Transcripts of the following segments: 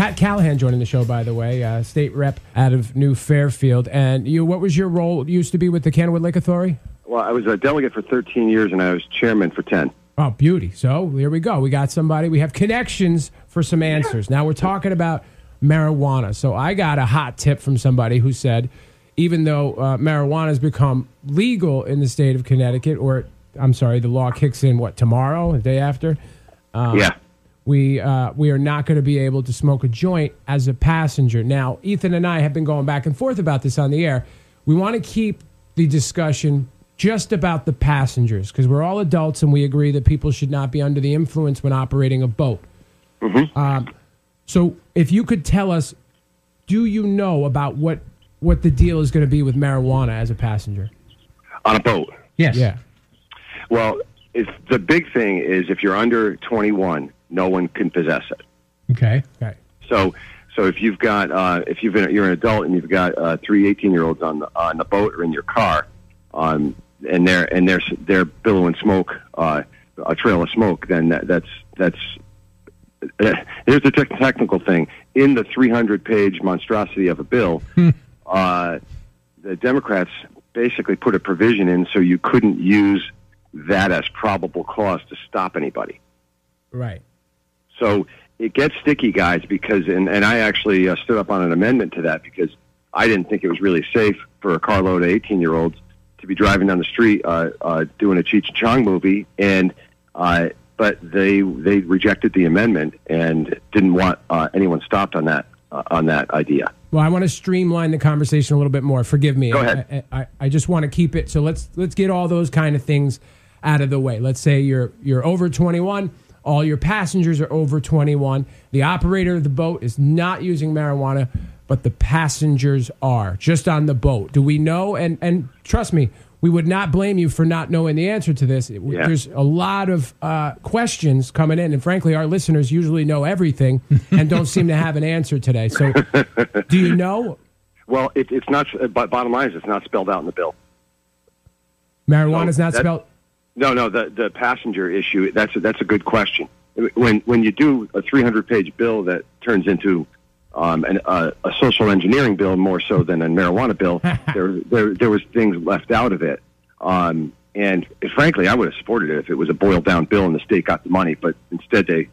Pat Callahan joining the show, by the way, state rep out of New Fairfield. And what was your role? Used to be with the Candlewood Lake Authority? Well, I was a delegate for 13 years, and I was chairman for 10. Oh, beauty. So here we go. We got somebody. We have connections for some answers. Now we're talking about marijuana. So I got a hot tip from somebody who said, even though marijuana has become legal in the state of Connecticut, or I'm sorry, the law kicks in, tomorrow, the day after? Yeah. We are not going to be able to smoke a joint as a passenger. Now, Ethan and I have been going back and forth about this on the air. We want to keep the discussion just about the passengers, because we're all adults and we agree that people should not be under the influence when operating a boat. Mm-hmm. So if you could tell us, do you know about what the deal is going to be with marijuana as a passenger? On a boat? Yes. Yeah. Well, the big thing is if you're under 21, no one can possess it. Okay. So if you've got you're an adult and you've got 3 18-year-olds on the boat or in your car, and they're billowing smoke, a trail of smoke, then that's here's the technical thing. In the 300-page monstrosity of a bill, the Democrats basically put a provision in so you couldn't use that as probable cause to stop anybody. Right. So it gets sticky, guys, because and I actually stood up on an amendment to that because I didn't think it was really safe for a carload of 18-year-olds to be driving down the street doing a Cheech and Chong movie, but they rejected the amendment and didn't want anyone stopped on that idea. Well, I want to streamline the conversation a little bit more. Forgive me. Go ahead. I just want to keep it. So let's get all those kind of things out of the way. Let's say you're over 21. All your passengers are over 21. The operator of the boat is not using marijuana, but the passengers are, just on the boat. Do we know? And trust me, we would not blame you for not knowing the answer to this. Yeah. There's a lot of questions coming in, and frankly, our listeners usually know everything and don't seem to have an answer today. So do you know? Well, it's not, but bottom line is it's not spelled out in the bill. Marijuana is not spelled? No, the passenger issue, that's a good question. When you do a 300-page bill that turns into a social engineering bill more so than a marijuana bill, there was things left out of it. And frankly, I would have supported it if it was a boiled-down bill and the state got the money. But instead they,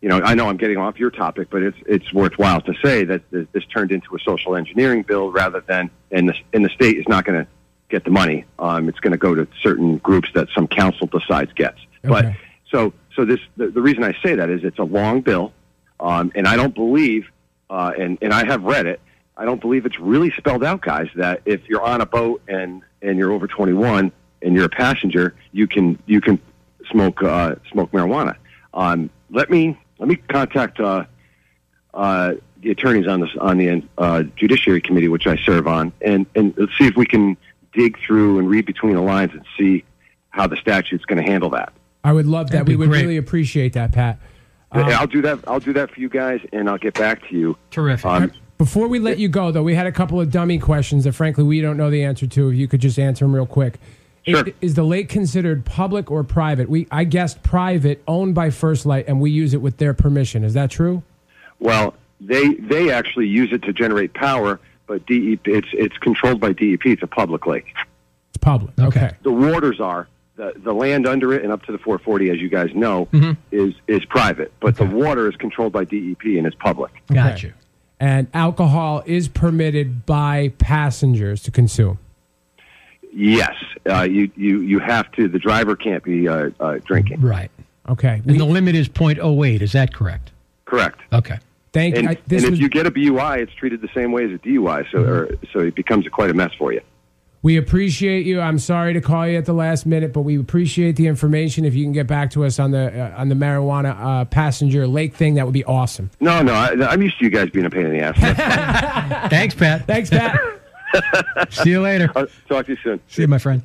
I know I'm getting off your topic, but it's worthwhile to say that this turned into a social engineering bill rather than, and the state is not going to get the money. It's going to go to certain groups that some council decides gets. Okay. But so the reason I say that is it's a long bill, and I don't believe, and I have read it, I don't believe it's really spelled out, guys, that if you're on a boat and you're over 21 and you're a passenger, you can smoke marijuana. Let me contact the attorneys on the Judiciary Committee, which I serve on, and let's see if we can dig through and read between the lines and see how the statute's going to handle that. I would love that. We would really appreciate that, Pat. I'll do that. I'll do that for you guys, and I'll get back to you. Terrific. Before we let you go, though, we had a couple of dummy questions that, frankly, we don't know the answer to. If you could just answer them real quick. Sure. Is the lake considered public or private? I guessed private, owned by First Light, and we use it with their permission. Is that true? Well, they actually use it to generate power, but DEP, it's controlled by DEP. It's a public lake. It's public. Okay. The waters are. The land under it and up to the 440, as you guys know, is private. But the water is controlled by DEP and it's public. Got you. And alcohol is permitted by passengers to consume. Yes. You have to. The driver can't be drinking. Right. Okay. And the limit is .08. Is that correct? Correct. Okay. Thank you. And if you get a BUI, it's treated the same way as a DUI, so it becomes quite a mess for you. We appreciate you. I'm sorry to call you at the last minute, but we appreciate the information. If you can get back to us on the marijuana passenger lake thing, that would be awesome. No, I'm used to you guys being a pain in the ass. Thanks, Pat. Thanks, Pat. See you later. I'll talk to you soon. See you, my friend.